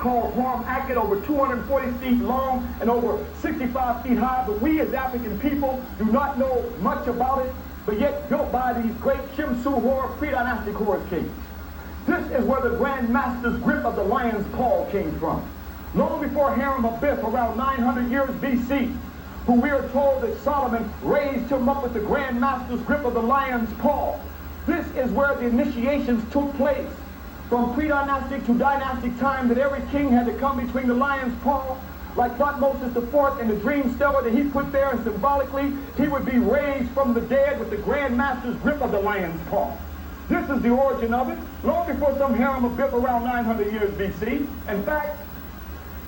called Harm Agent, over 240 feet long and over 65 feet high, but we as African people do not know much about it, but yet built by these great Shimsu Hor pre-dynastic Horus kings. This is where the Grand Master's grip of the lion's paw came from. Long before Harem-Abith, around 900 years BC, who we are told that Solomon raised him up with the Grand Master's grip of the lion's paw. This is where the initiations took place. From pre-dynastic to dynastic time, that every king had to come between the lion's paw, like Thutmose IV and the dream stellar that he put there, and symbolically, he would be raised from the dead with the Grand Master's grip of the lion's paw. This is the origin of it, long before some Harem-Abith around 900 years BC. In fact,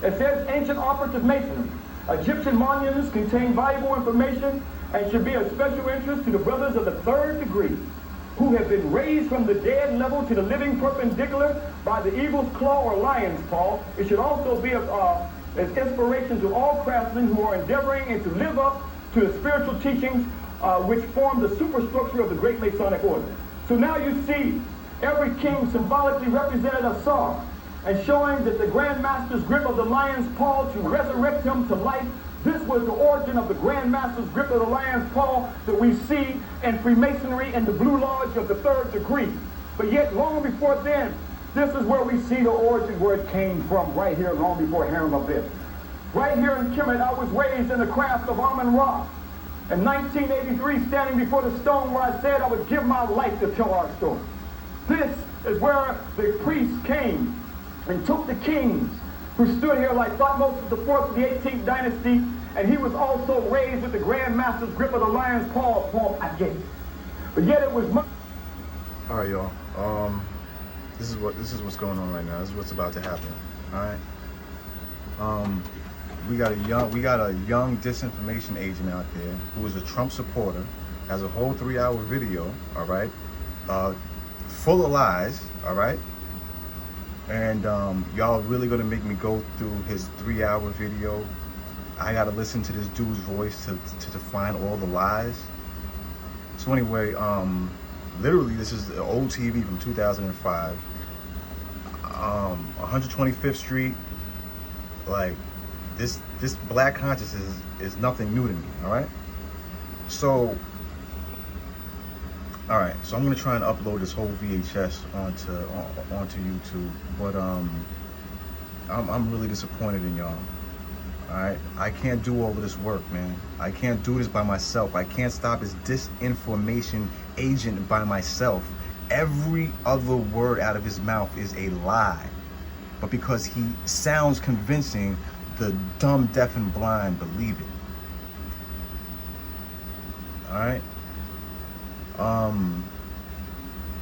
it says ancient operative masonry. Egyptian monuments contain valuable information and should be of special interest to the brothers of the third degree, who have been raised from the dead level to the living perpendicular by the eagle's claw or lion's paw. It should also be as inspiration to all craftsmen who are endeavoring and to live up to the spiritual teachings which form the superstructure of the great Masonic order. So now you see every king symbolically represented a saw, and showing that the Grand Master's grip of the lion's paw to resurrect him to life. This was the origin of the Grand Master's grip of the lion's paw that we see in Freemasonry and the Blue Lodge of the third degree. But yet, long before then, this is where we see the origin where it came from, right here, long before Harem-Abith. Right here in Kemet, I was raised in the craft of Amun-Ra. In 1983, standing before the stone where I said I would give my life to tell our story. This is where the priests came and took the kings who stood here like Thutmose IV of the 18th dynasty, and he was also raised with the Grand Master's grip of the lion's paw form again. But yet it was much. All right, y'all. This is what's going on right now. This is what's about to happen. All right. We got a young disinformation agent out there who is a Trump supporter, has a whole 3-hour video. All right, full of lies. All right. And y'all really gonna make me go through his 3-hour video? I gotta listen to this dude's voice to find all the lies. So anyway, literally this is the old TV from 2005. 125th Street, like this black consciousness is nothing new to me. All right. So all right, so I'm gonna try and upload this whole VHS onto YouTube, but I'm really disappointed in y'all. All right, I can't do all of this work, man. I can't do this by myself. I can't stop this disinformation agent by myself. Every other word out of his mouth is a lie, but because he sounds convincing, the dumb, deaf, and blind believe it. All right.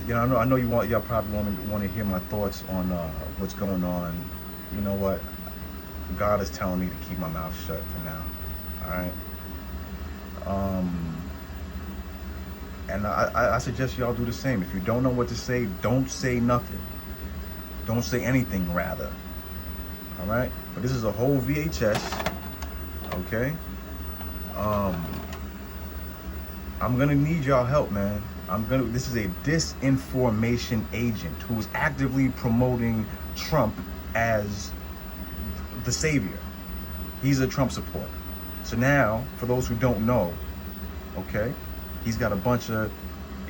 You know, I know y'all probably want to hear my thoughts on what's going on. You know what? God is telling me to keep my mouth shut for now. All right. And I suggest y'all do the same. If you don't know what to say, don't say nothing. Don't say anything, rather. All right. But this is a whole VHS. Okay. I'm gonna need y'all help, man. This is a disinformation agent who is actively promoting Trump as the savior. He's a Trump supporter. So now, for those who don't know, okay, he's got a bunch of,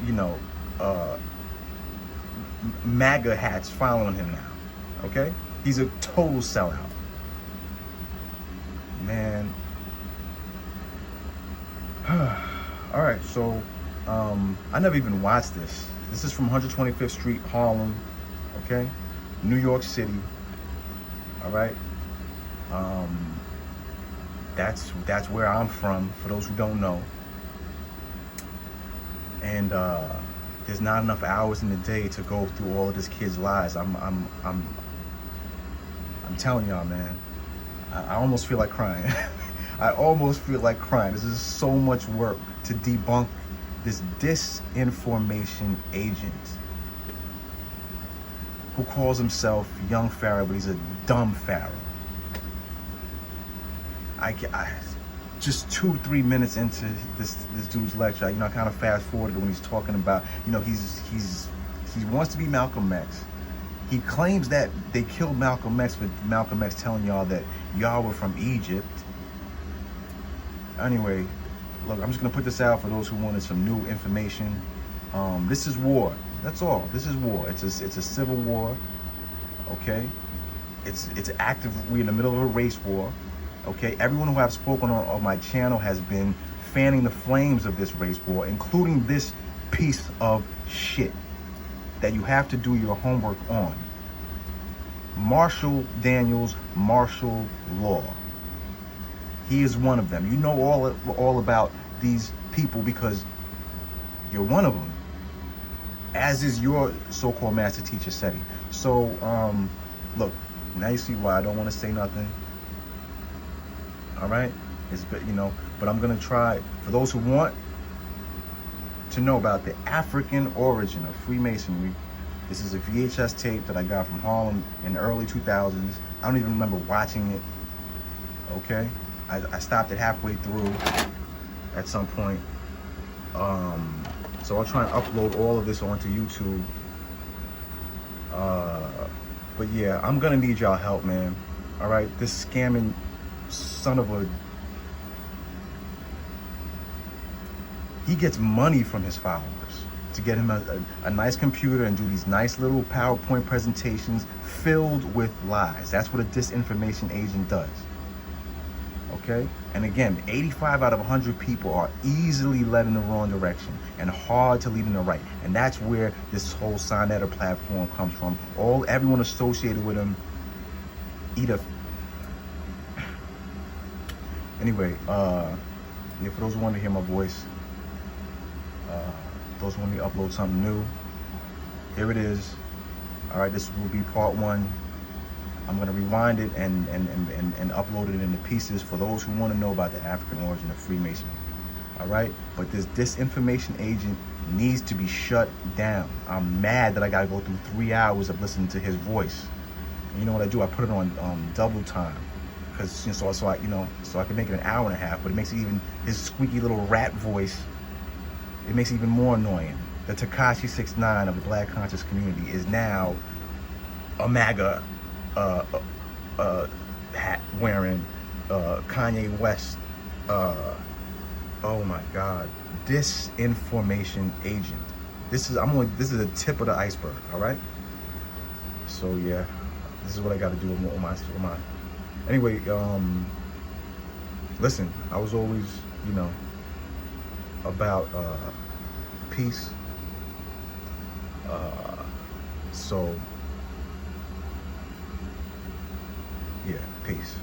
you know, MAGA hats following him now. Okay, he's a total sellout, man. All right, so I never even watched this. This is from 125th Street, Harlem, okay? New York City, all right? That's where I'm from, for those who don't know. And there's not enough hours in the day to go through all of this kid's lies. I'm telling y'all, man, I almost feel like crying. I almost feel like crying. This is so much work to debunk this disinformation agent who calls himself young Pharaoh, but he's a dumb Pharaoh. I just 2-3 minutes into this dude's lecture, you know, I kind of fast forwarded when he's talking about, you know, he wants to be Malcolm X. He claims that they killed Malcolm X for Malcolm X telling y'all that y'all were from Egypt. Anyway, look, I'm just gonna put this out for those who wanted some new information. This is war. That's all. This is war. It's a civil war. Okay, it's active. We're in the middle of a race war. Okay, everyone who I've spoken on my channel has been fanning the flames of this race war, including this piece of shit that you have to do your homework on. Marshall Daniels, martial law. He is one of them. You know all about these people because you're one of them, as is your so-called master teacher Seti. So, look, now you see why I don't want to say nothing. All right, but I'm gonna try. For those who want to know about the African origin of Freemasonry, this is a VHS tape that I got from Harlem in the early 2000s. I don't even remember watching it. Okay, I stopped it halfway through at some point. So I'll try and upload all of this onto YouTube. But yeah, I'm gonna need y'all help, man. All right, this scamming son of a... He gets money from his followers to get him a nice computer and do these nice little PowerPoint presentations filled with lies. That's what a disinformation agent does. Okay? And again, 85 out of 100 people are easily led in the wrong direction and hard to lead in the right. And that's where this whole Signetter platform comes from. Everyone associated with him either... Anyway, yeah, for those who want to hear my voice, those who want me to upload something new, here it is. All right, this will be part 1. I'm gonna rewind it and upload it into pieces for those who want to know about the African origin of Freemasonry. All right, but this disinformation agent needs to be shut down. I'm mad that I gotta go through 3 hours of listening to his voice. And you know what I do? I put it on double time. So I can make it an hour and a half, but it makes it even, his squeaky little rat voice, it makes it even more annoying. The Tekashi 6ix9ine of the Black conscious community is now a MAGA hat wearing Kanye West. Oh my God, disinformation agent. This is a tip of the iceberg. All right. So yeah, this is what I got to do with my. Anyway, listen, I was always, about peace. So, yeah, peace.